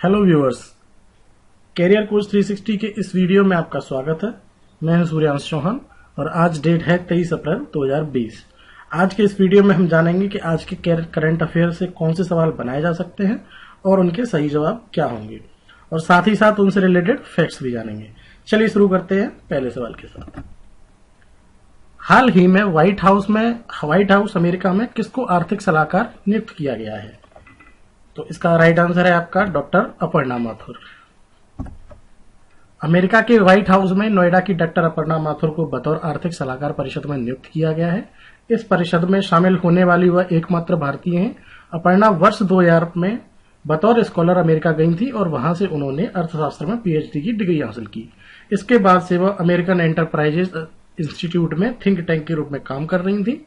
Hello viewers, career coach 360 के इस video में आपका स्वागत है। मैं हूं सूर्यांश चौहान और आज डेट है 23 अप्रैल 2020। आज के इस वीडियो में हम जानेंगे कि आज के करंट अफेयर से कौन से सवाल बनाए जा सकते हैं और उनके सही जवाब क्या होंगे, और साथ ही साथ उनसे रिलेटेड फैक्ट्स भी जानेंगे। चलिए शुरू करते हैं पहले सवाल के साथ। हाल ही में व्हाइट हाउस अमेरिका में किसको आर्थिक सलाहकार नियुक्त किया गया है? तो इसका राइट आंसर है आपका डॉक्टर अपर्णा माथुर। अमेरिका के व्हाइट हाउस में नोएडा की डॉक्टर अपर्णा माथुर को बतौर आर्थिक सलाहकार परिषद में नियुक्त किया गया है। इस परिषद में शामिल होने वाली वह एकमात्र भारतीय हैं। अपर्णा वर्ष 2000 में बतौर स्कॉलर अमेरिका गई थी और वहां से उन्होंने अर्थशास्त्र में पीएचडी की डिग्री हासिल की। इसके बाद से वह अमेरिकन एंटरप्राइजेज इंस्टीट्यूट में थिंक टैंक के रूप में काम कर रही थी।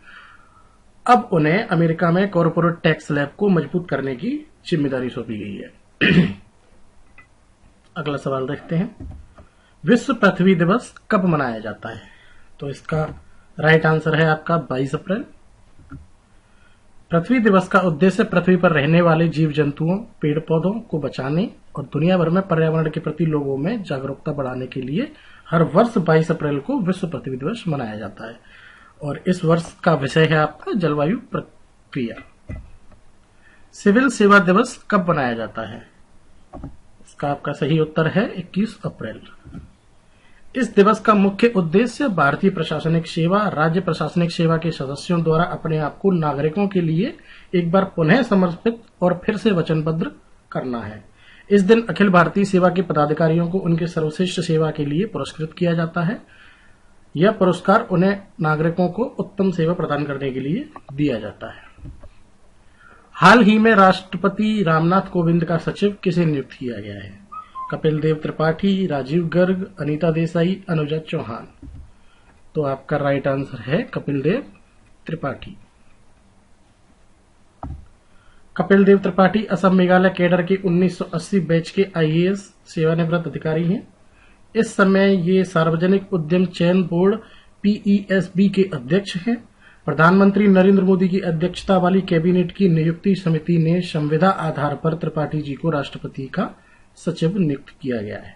अब उन्हें अमेरिका में कॉर्पोरेट टैक्स लैब को मजबूत करने की जिम्मेदारी सौंपी गई है। अगला सवाल देखते हैं। विश्व पृथ्वी दिवस कब मनाया जाता है? तो इसका राइट आंसर है आपका 22 अप्रैल। पृथ्वी दिवस का उद्देश्य पृथ्वी पर रहने वाले जीव जंतुओं, पेड़ पौधों को बचाने और दुनिया भर में पर्यावरण के प्रति लोगों में जागरूकता बढ़ाने के लिए हर वर्ष 22 अप्रैल को विश्व पृथ्वी दिवस मनाया जाता है। और इस वर्ष का विषय है आपका जलवायु प्रक्रिया। सिविल सेवा दिवस कब मनाया जाता है? इसका आपका सही उत्तर है 21 अप्रैल। इस दिवस का मुख्य उद्देश्य भारतीय प्रशासनिक सेवा, राज्य प्रशासनिक सेवा के सदस्यों द्वारा अपने आप को नागरिकों के लिए एक बार पुनः समर्पित और फिर से वचनबद्ध करना है। इस दिन अखिल भारतीय सेवा के पदाधिकारियों को उनके सर्वश्रेष्ठ सेवा के लिए पुरस्कृत किया जाता है। यह पुरस्कार उन्हें नागरिकों को उत्तम सेवा प्रदान करने के लिए दिया जाता है। हाल ही में राष्ट्रपति रामनाथ कोविंद का सचिव किसे नियुक्त किया गया है? कपिल देव त्रिपाठी, राजीव गर्ग, अनीता देसाई, अनुजा चौहान। तो आपका राइट आंसर है कपिल देव त्रिपाठी। कपिल देव त्रिपाठी असम मेघालय कैडर के 1980 बैच के आईएएस सेवानिवृत्त अधिकारी हैं। इस समय ये सार्वजनिक उद्यम चयन बोर्ड पीईएसबी के अध्यक्ष हैं। प्रधानमंत्री नरेंद्र मोदी की अध्यक्षता वाली कैबिनेट की नियुक्ति समिति ने संविदा आधार पर त्रिपाठी जी को राष्ट्रपति का सचिव नियुक्त किया गया है।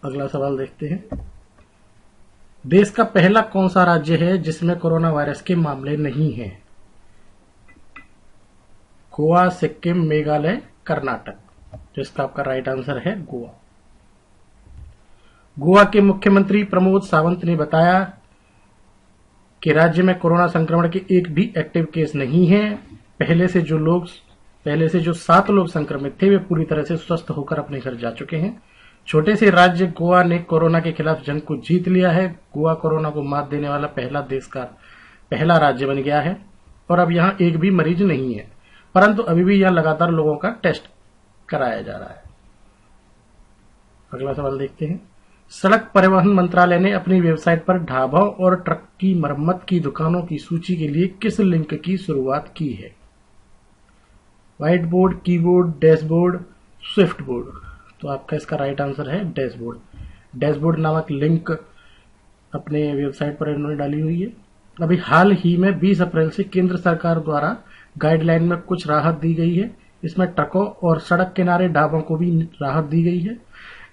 अगला सवाल देखते हैं। देश का पहला कौन सा राज्य है जिसमें कोरोना वायरस के मामले नहीं हैं? गोवा, सिक्किम, मेघालय, कर्नाटक। जिसका आपका राइट आंसर है गोवा। गोवा के मुख्यमंत्री प्रमोद सावंत ने बताया कि राज्य में कोरोना संक्रमण के एक भी एक्टिव केस नहीं है। पहले से जो 7 लोग संक्रमित थे वे पूरी तरह से स्वस्थ होकर अपने घर जा चुके हैं। छोटे से राज्य गोवा ने कोरोना के खिलाफ जंग को जीत लिया है। गोवा कोरोना को मात देने वाला देश का पहला राज्य बन गया है और अब यहां एक भी मरीज नहीं है, परंतु अभी भी यहां लगातार लोगों का टेस्ट कराया जा रहा है। अगला सवाल देखते हैं। सड़क परिवहन मंत्रालय ने अपनी वेबसाइट पर ढाबों और ट्रक की मरम्मत की दुकानों की सूची के लिए किस लिंक की शुरुआत की है? White board, keyboard, dashboard, Swift board. तो आपका इसका राइट आंसर है डैशबोर्ड। डैशबोर्ड नामक लिंक अपने वेबसाइट पर इन्होंने डाली हुई है। अभी हाल ही में 20 अप्रैल से केंद्र सरकार द्वारा गाइडलाइन में कुछ राहत दी गई है। इसमें ट्रकों और सड़क किनारे ढाबों को भी राहत दी गई है।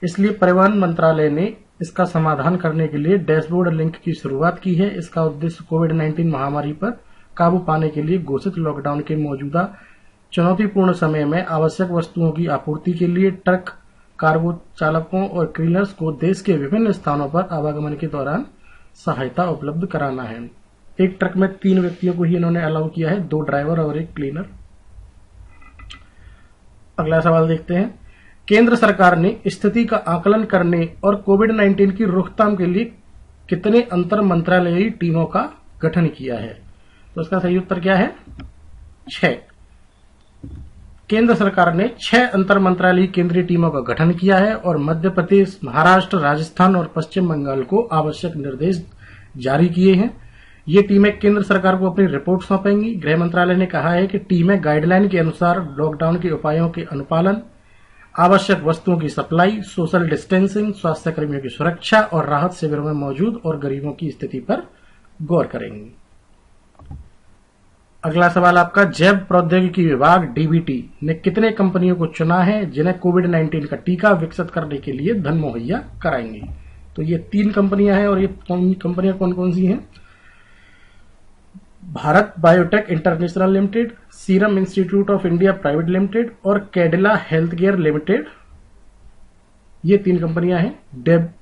इसलिए परिवहन मंत्रालय ने इसका समाधान करने के लिए डैशबोर्ड लिंक की शुरुआत की है। इसका उद्देश्य कोविड-19 महामारी पर काबू पाने के लिए घोषित लॉकडाउन के मौजूदा चुनौतीपूर्ण समय में आवश्यक वस्तुओं की आपूर्ति के लिए ट्रक, कार्गो चालकों और क्लीनर्स को देश के विभिन्न स्थानों पर आवागमन के दौरान सहायता उपलब्ध कराना है। एक ट्रक में 3 व्यक्तियों को ही इन्होंने अलाउ किया है, 2 ड्राइवर और 1 क्लीनर। अगला सवाल देखते हैं। केंद्र सरकार ने स्थिति का आकलन करने और कोविड-19 की रोकथाम के लिए कितने अंतर मंत्रालयी टीमों का गठन किया है? तो इसका सही उत्तर क्या है? 6। केंद्र सरकार ने 6 अंतर मंत्रालयी केंद्रीय टीमों का गठन किया है और मध्य प्रदेश, महाराष्ट्र, राजस्थान और पश्चिम बंगाल को आवश्यक निर्देश जारी किए हैं। ये टीमें केंद्र सरकार को अपनी रिपोर्ट सौंपेंगी। गृह मंत्रालय ने कहा है कि टीमें गाइडलाइन के अनुसार लॉकडाउन के उपायों के अनुपालन, आवश्यक वस्तुओं की सप्लाई, सोशल डिस्टेंसिंग, स्वास्थ्य कर्मियों की सुरक्षा और राहत शिविरों में मौजूद और गरीबों की स्थिति पर गौर करेंगी। अगला सवाल आपका, जैव प्रौद्योगिकी विभाग डीबीटी ने कितने कंपनियों को चुना है जिन्हें कोविड-19 का टीका विकसित करने के लिए धन मुहैया कराएंगी? तो ये 3 कंपनियां हैं और ये कंपनियां कौन कौन सी हैं? Bharat biotech international limited, serum institute of India private limited और कैडिला हेल्थ केयर लिमिटेड। ये 3 कंपनियां हैं।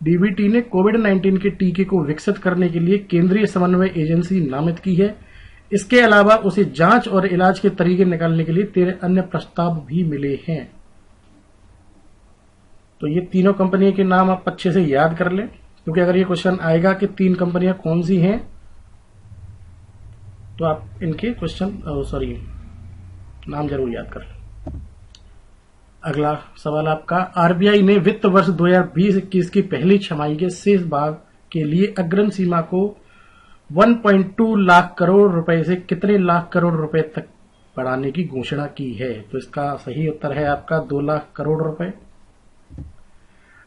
डीबीटी ने कोविड-19 के टीके को विकसित करने के लिए केंद्रीय समन्वय एजेंसी नामित की है। इसके अलावा उसे जांच और इलाज के तरीके निकालने के लिए 13 अन्य प्रस्ताव भी मिले हैं। तो ये तीनों कंपनियों के नाम आप अच्छे से याद कर लें, क्योंकि अगर ये क्वेश्चन आएगा कि 3 कंपनियां कौन सी हैं, तो आप इनके नाम जरूर याद कर लें। अगला सवाल आपका, आरबीआई ने वित्त वर्ष 2020-21 की पहली छमाही के शेष भाग के लिए अग्रिम सीमा को 1.2 लाख करोड़ रुपए से कितने लाख करोड़ रुपए तक बढ़ाने की घोषणा की है? तो इसका सही उत्तर है आपका 2 लाख करोड़ रुपए।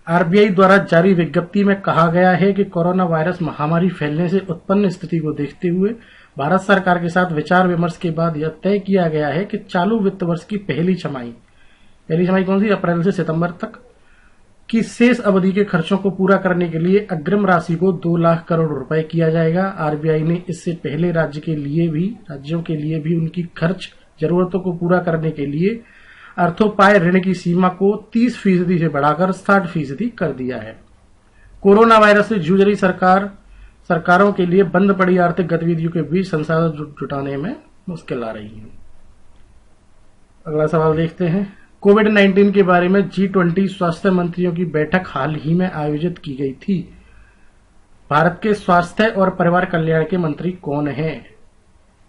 आरबीआई द्वारा जारी विज्ञप्ति में कहा गया है कि कोरोना वायरस महामारी फैलने से उत्पन्न स्थिति को देखते हुए भारत सरकार के साथ विचार विमर्श के बाद यह तय किया गया है कि चालू वित्त वर्ष की पहली छमाही कौन सी? अप्रैल से सितंबर तक की शेष अवधि के खर्चों को पूरा करने के लिए अग्रिम राशि को 2 लाख करोड़ रुपए किया जाएगा। आरबीआई ने इससे पहले राज्यों के लिए भी उनकी खर्च जरूरतों को पूरा करने के लिए अर्थोपाय ऋण की सीमा को 30% से बढ़ाकर 60% कर दिया है। कोरोना वायरस से जूझ रही सरकारों के लिए बंद पड़ी आर्थिक गतिविधियों के बीच संसाधन जुटाने में मुश्किल आ रही है। अगला सवाल देखते हैं, कोविड-19 के बारे में G20 स्वास्थ्य मंत्रियों की बैठक हाल ही में आयोजित की गई थी। भारत के स्वास्थ्य और परिवार कल्याण के मंत्री कौन हैं?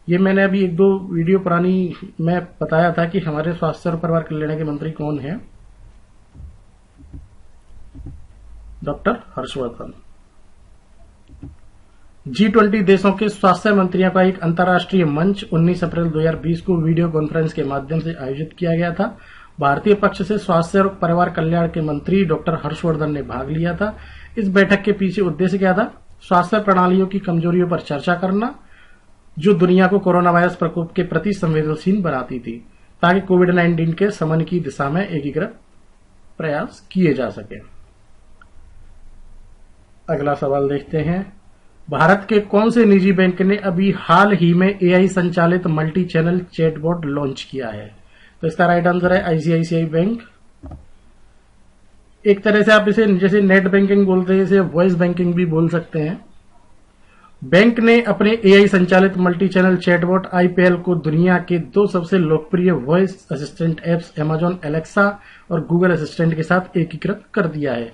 ये मैंने अभी 1-2 वीडियो पुरानी में बताया था कि हमारे स्वास्थ्य और परिवार कल्याण के मंत्री कौन हैं। डॉक्टर हर्षवर्धन। G20 देशों के स्वास्थ्य मंत्रियों का एक अंतर्राष्ट्रीय मंच 19 अप्रैल 2020 को वीडियो कॉन्फ्रेंस के माध्यम से आयोजित किया गया था। भारतीय पक्ष से स्वास्थ्य और परिवार कल्याण के मंत्री डॉक्टर हर्षवर्धन ने भाग लिया था। इस बैठक के पीछे उद्देश्य क्या था? स्वास्थ्य प्रणालियों की कमजोरियों पर चर्चा करना, जो दुनिया को कोरोना वायरस प्रकोप के प्रति संवेदनशील बनाती थी, ताकि कोविड-19 के शमन की दिशा में एकीकृत प्रयास किए जा सके। अगला सवाल देखते हैं, भारत के कौन से निजी बैंक ने अभी हाल ही में एआई संचालित मल्टी चैनल चैटबॉट लॉन्च किया है? तो इसका राइट आंसर है आईसीआईसीआई बैंक। एक तरह से आप इसे जैसे नेट बैंकिंग बोलते हैं, इसे वॉइस बैंकिंग भी बोल सकते हैं। बैंक ने अपने एआई संचालित मल्टी चैनल चैटबॉट आईपीएल को दुनिया के 2 सबसे लोकप्रिय voice assistant apps Amazon Alexa और गूगल असिस्टेंट के साथ एकीकृत कर दिया है,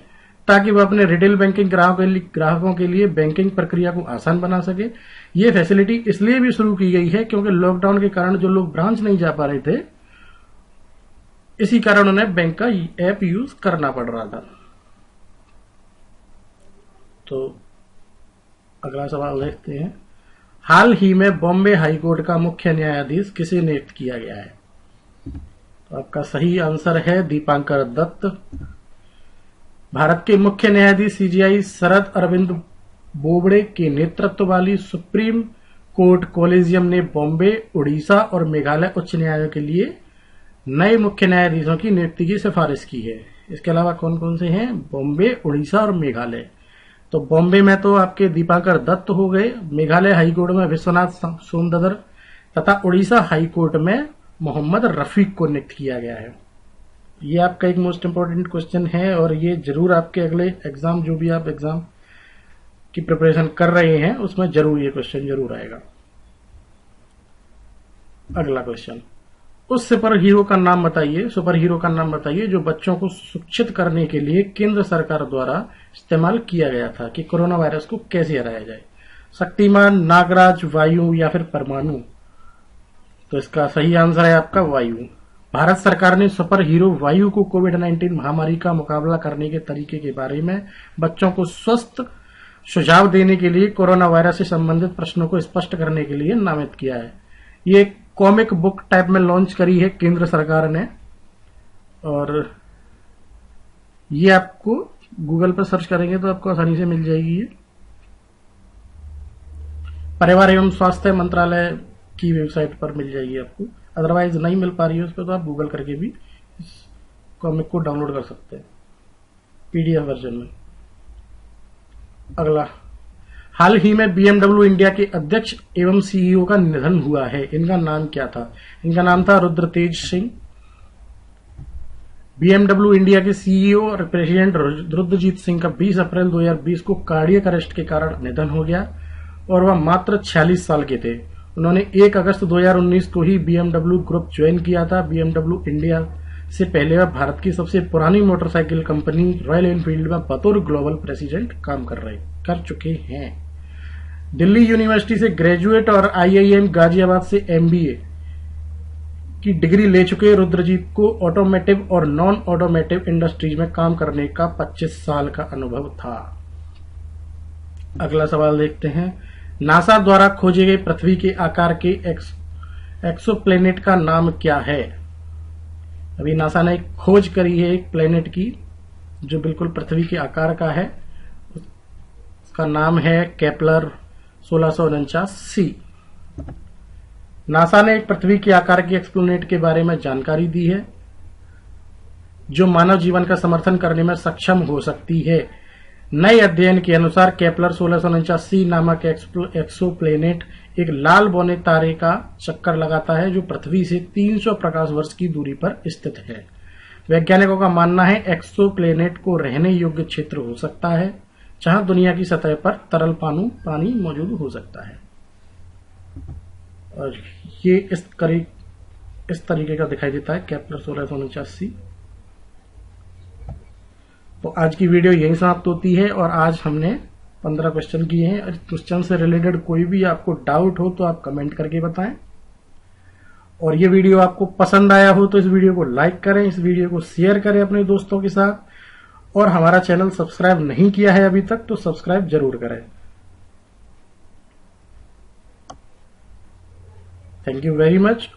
ताकि वह अपने रिटेल बैंकिंग ग्राहकों के लिए बैंकिंग प्रक्रिया को आसान बना सके। ये फैसिलिटी इसलिए भी शुरू की गई है क्योंकि लॉकडाउन के कारण जो लोग ब्रांच नहीं जा पा रहे थे, इसी कारण उन्हें बैंक का ऐप यूज करना पड़ रहा था। तो अगला सवाल देखते हैं, हाल ही में बॉम्बे हाईकोर्ट का मुख्य न्यायाधीश किसे नियुक्त किया गया है? तो आपका सही आंसर है दीपांकर दत्त। भारत के मुख्य न्यायाधीश सीजेआई शरद अरविंद बोबड़े के नेतृत्व वाली सुप्रीम कोर्ट कॉलेजियम ने बॉम्बे, उड़ीसा और मेघालय उच्च न्यायालयों के लिए नए मुख्य न्यायाधीशों की नियुक्ति की सिफारिश की है। इसके अलावा कौन कौन से हैं? बॉम्बे, उड़ीसा और मेघालय। तो बॉम्बे में तो आपके दीपांकर दत्त हो गए, मेघालय हाईकोर्ट में विश्वनाथ सोमददर तथा उड़ीसा हाईकोर्ट में मोहम्मद रफीक को नियुक्त किया गया है। ये आपका एक मोस्ट इंपोर्टेंट क्वेश्चन है और ये जरूर आपके अगले एग्जाम, जो भी आप एग्जाम की प्रिपरेशन कर रहे हैं, उसमें जरूर ये क्वेश्चन जरूर आएगा। अगला क्वेश्चन, उस सुपर हीरो का नाम बताइए जो बच्चों को शिक्षित करने के लिए केंद्र सरकार द्वारा इस्तेमाल किया गया था कि कोरोना वायरस को कैसे हराया जाए। शक्तिमान, नागराज, वायु या फिर परमाणु? तो इसका सही आंसर है आपका वायु। भारत सरकार ने सुपर हीरो वायु को कोविड-19 महामारी का मुकाबला करने के तरीके के बारे में बच्चों को स्वस्थ सुझाव देने के लिए कोरोना वायरस से संबंधित प्रश्नों को स्पष्ट करने के लिए नामित किया है। ये कॉमिक बुक टाइप में लॉन्च करी है केंद्र सरकार ने, और ये आपको गूगल पर सर्च करेंगे तो आपको आसानी से मिल जाएगी। ये परिवार एवं स्वास्थ्य मंत्रालय की वेबसाइट पर मिल जाएगी आपको, अदरवाइज नहीं मिल पा रही है उस पर तो आप गूगल करके भी इस कॉमिक को डाउनलोड कर सकते हैं पीडीएफ वर्जन में। अगला, हाल ही में BMW इंडिया के अध्यक्ष एवं सीईओ का निधन हुआ है। इनका नाम क्या था? इनका नाम था रुद्रतेज सिंह। BMW इंडिया के सीईओ और प्रेसिडेंट रुद्रजीत सिंह का 20 अप्रैल 2020 को कार्डियक अरेस्ट के कारण निधन हो गया और वह मात्र 46 साल के थे। उन्होंने 1 अगस्त 2019 को ही BMW ग्रुप ज्वाइन किया था। BMW इंडिया से पहले वह भारत की सबसे पुरानी मोटरसाइकिल कंपनी रॉयल एनफील्ड में बतौर ग्लोबल प्रेसिडेंट काम कर चुके हैं। दिल्ली यूनिवर्सिटी से ग्रेजुएट और IIM गाजियाबाद से MBA की डिग्री ले चुके रुद्रजीत को ऑटोमेटिव और नॉन ऑटोमेटिव इंडस्ट्रीज में काम करने का 25 साल का अनुभव था। अगला सवाल देखते हैं, नासा द्वारा खोजे गए पृथ्वी के आकार के एक्सोप्लैनेट का नाम क्या है? अभी नासा ने एक खोज करी है एक प्लेनेट की जो बिल्कुल पृथ्वी के आकार का है, उसका नाम है केपलर 1649c। नासा ने एक पृथ्वी के आकार के एक्सप्लेनेट के बारे में जानकारी दी है जो मानव जीवन का समर्थन करने में सक्षम हो सकती है। नए अध्ययन के अनुसार केपलर 1649c नामक एक्सोप्लैनेट एक लाल बौने तारे का चक्कर लगाता है जो पृथ्वी से 300 प्रकाश वर्ष की दूरी पर स्थित है। वैज्ञानिकों का मानना है एक्सोप्लैनेट को रहने योग्य क्षेत्र हो सकता है जहां दुनिया की सतह पर तरल पानी मौजूद हो सकता है। और ये इस तरीके का दिखाई देता है केपलर 1649c। तो आज की वीडियो यही समाप्त होती है और आज हमने 15 क्वेश्चन किए हैं। क्वेश्चन से रिलेटेड कोई भी आपको डाउट हो तो आप कमेंट करके बताएं। और ये वीडियो आपको पसंद आया हो तो इस वीडियो को लाइक करें, इस वीडियो को शेयर करें अपने दोस्तों के साथ। और हमारा चैनल सब्सक्राइब नहीं किया है अभी तक तो सब्सक्राइब जरूर करें। Thank you very much.